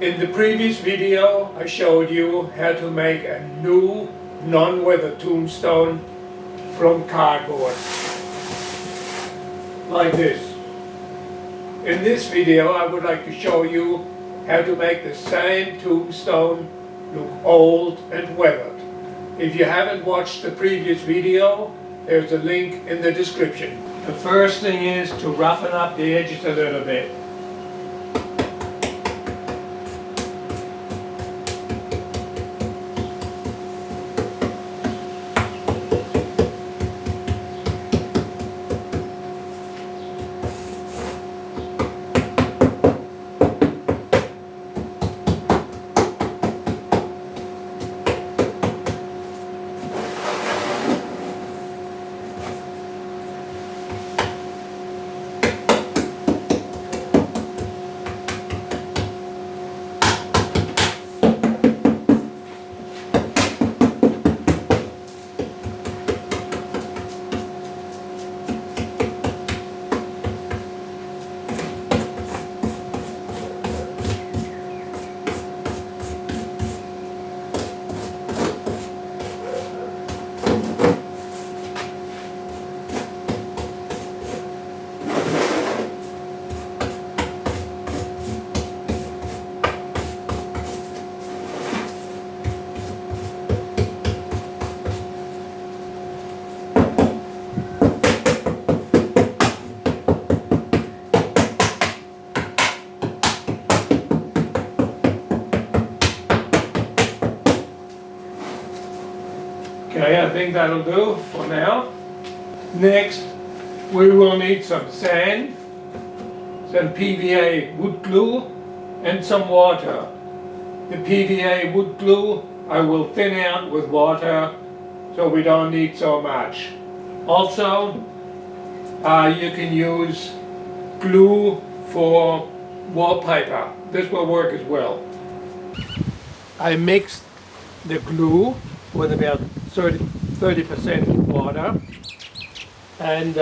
In the previous video I showed you how to make a new non-weathered tombstone from cardboard, like this. In this video I would like to show you how to make the same tombstone look old and weathered. If you haven't watched the previous video, there's a link in the description. The first thing is to roughen up the edges a little bit. Okay, I think that'll do for now. Next, we will need some sand, some PVA wood glue, and some water. The PVA wood glue I will thin out with water so we don't need so much. Also, you can use glue for wallpaper. This will work as well. I mixed the glue with about 30% water, and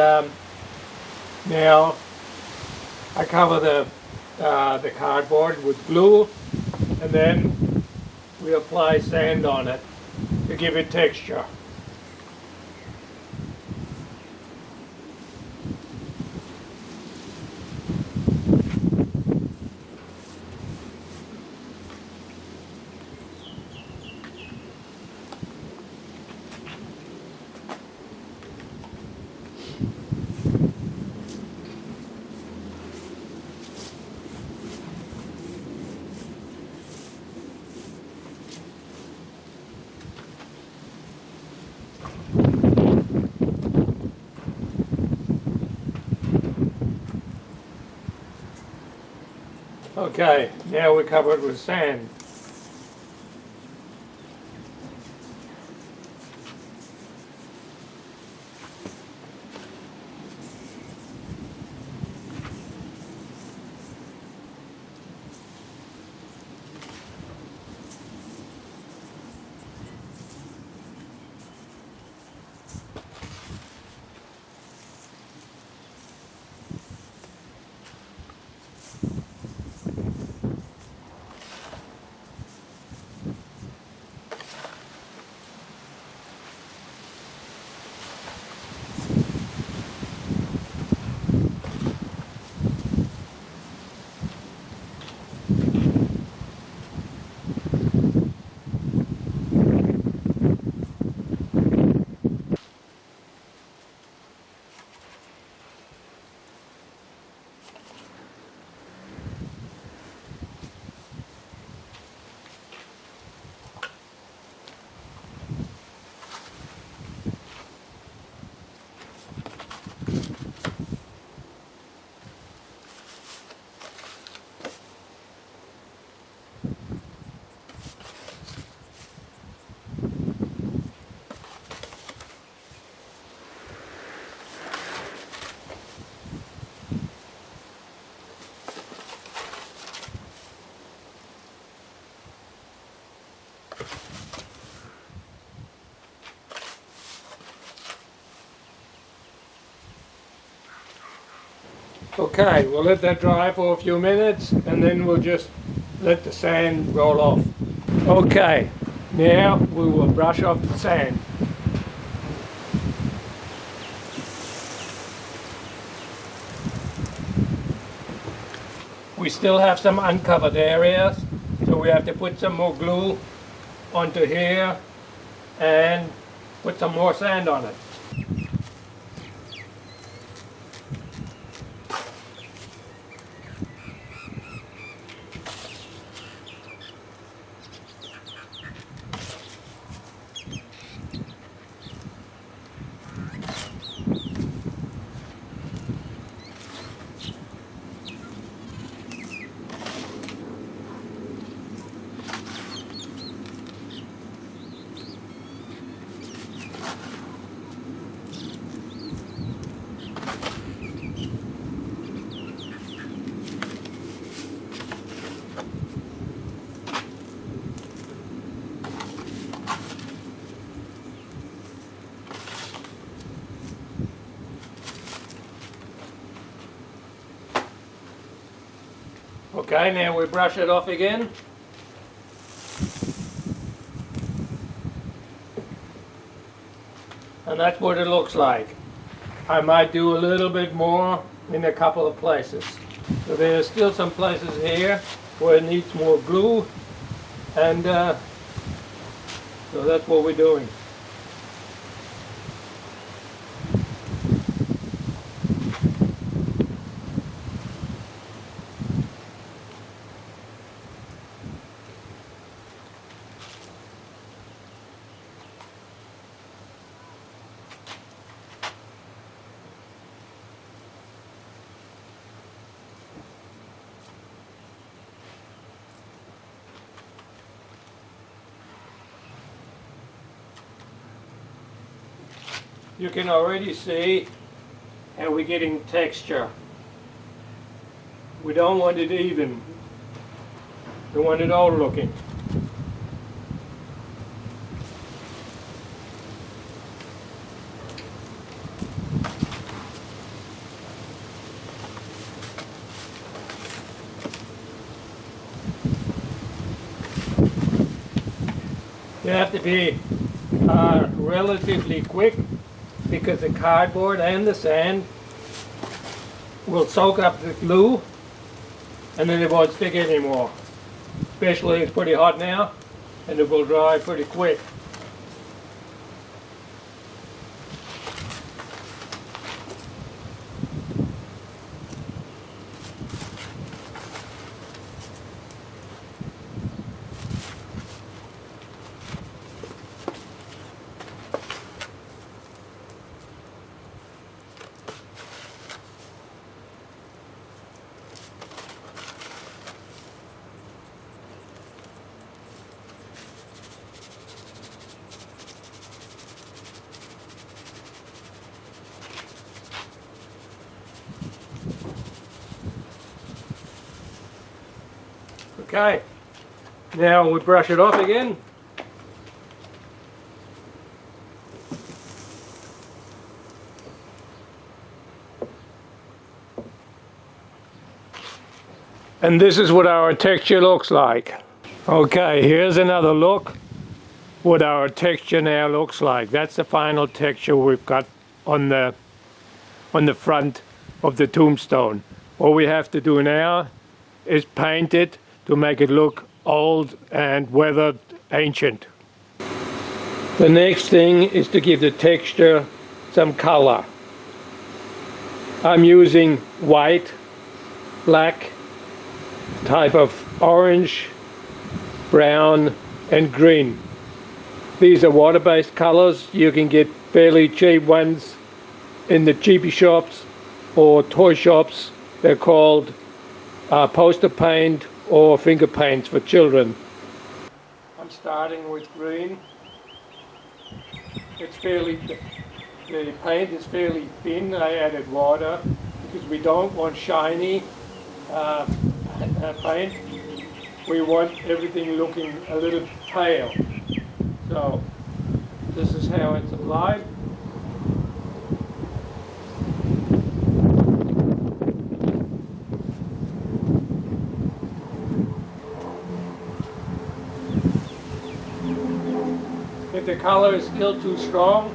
now I cover the cardboard with glue, and then we apply sand on it to give it texture. Okay, now we cover it with sand. Okay, we'll let that dry for a few minutes and then we'll just let the sand roll off. Okay, now we will brush off the sand. We still have some uncovered areas, so we have to put some more glue onto here and put some more sand on it. Okay, now we brush it off again. And that's what it looks like. I might do a little bit more in a couple of places. So there's still some places here where it needs more glue, and so that's what we're doing. You can already see how we're getting texture. We don't want it even. We want it old looking. You have to be relatively quick, because the cardboard and the sand will soak up the glue and then it won't stick anymore. Especially it's pretty hot now and it will dry pretty quick. Okay, now we brush it off again. And this is what our texture looks like. Okay, here's another look what our texture now looks like. That's the final texture we've got on the front of the tombstone. What we have to do now is paint it to make it look old and weathered, ancient. The next thing is to give the texture some color. I'm using white, black, type of orange, brown and green. These are water-based colors. You can get fairly cheap ones in the cheapy shops or toy shops. They're called poster paint or finger paints for children. I'm starting with green. It's fairly, the paint is fairly thin. I added water because we don't want shiny paint. We want everything looking a little pale. So this is how it's applied. If the color is still too strong,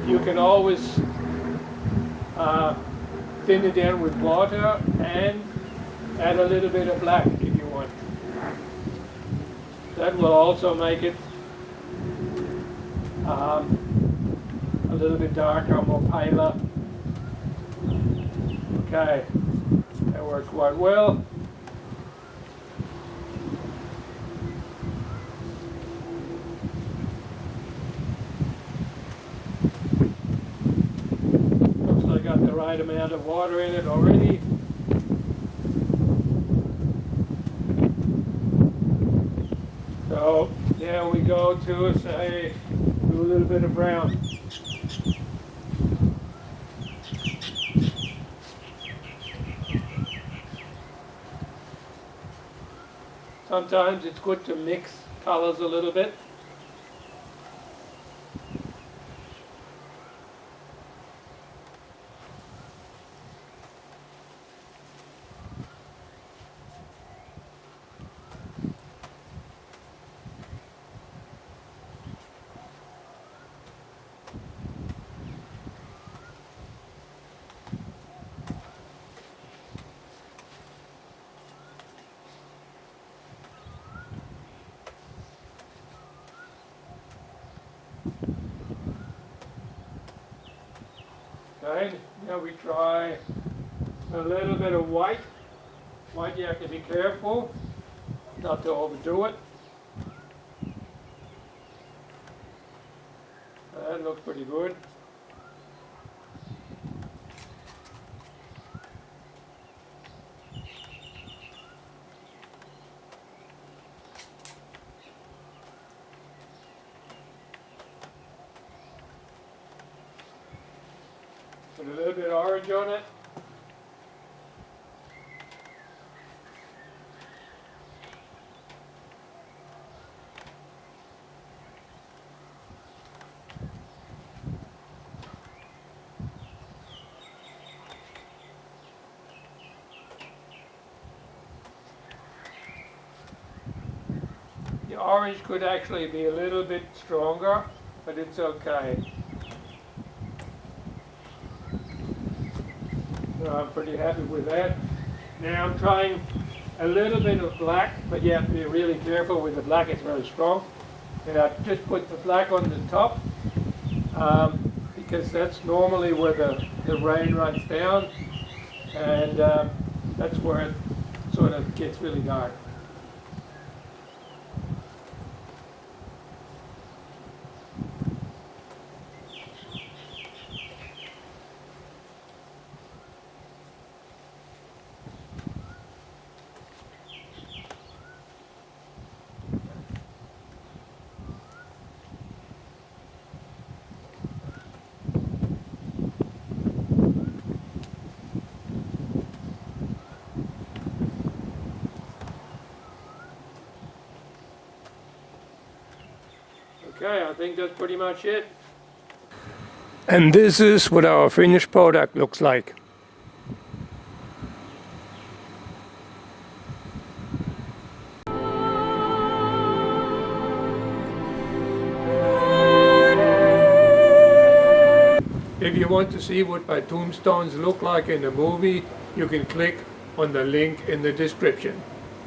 you can always thin it down with water and add a little bit of black if you want. That will also make it a little bit darker, more paler. Okay, that works quite well. Looks like I got the right amount of water in it already. So now we go to, say, do a little bit of brown. Sometimes it's good to mix colors a little bit. Okay, now we try a little bit of white. White, you have to be careful not to overdo it. That looks pretty good. Put a little bit of orange on it. The orange could actually be a little bit stronger, but it's okay. So I'm pretty happy with that. Now I'm trying a little bit of black, but you have to be really careful with the black, it's very strong. And I just put the black on the top because that's normally where the rain runs down, and that's where it sort of gets really dark. Okay, I think that's pretty much it. And this is what our finished product looks like. If you want to see what my tombstones look like in the movie, you can click on the link in the description.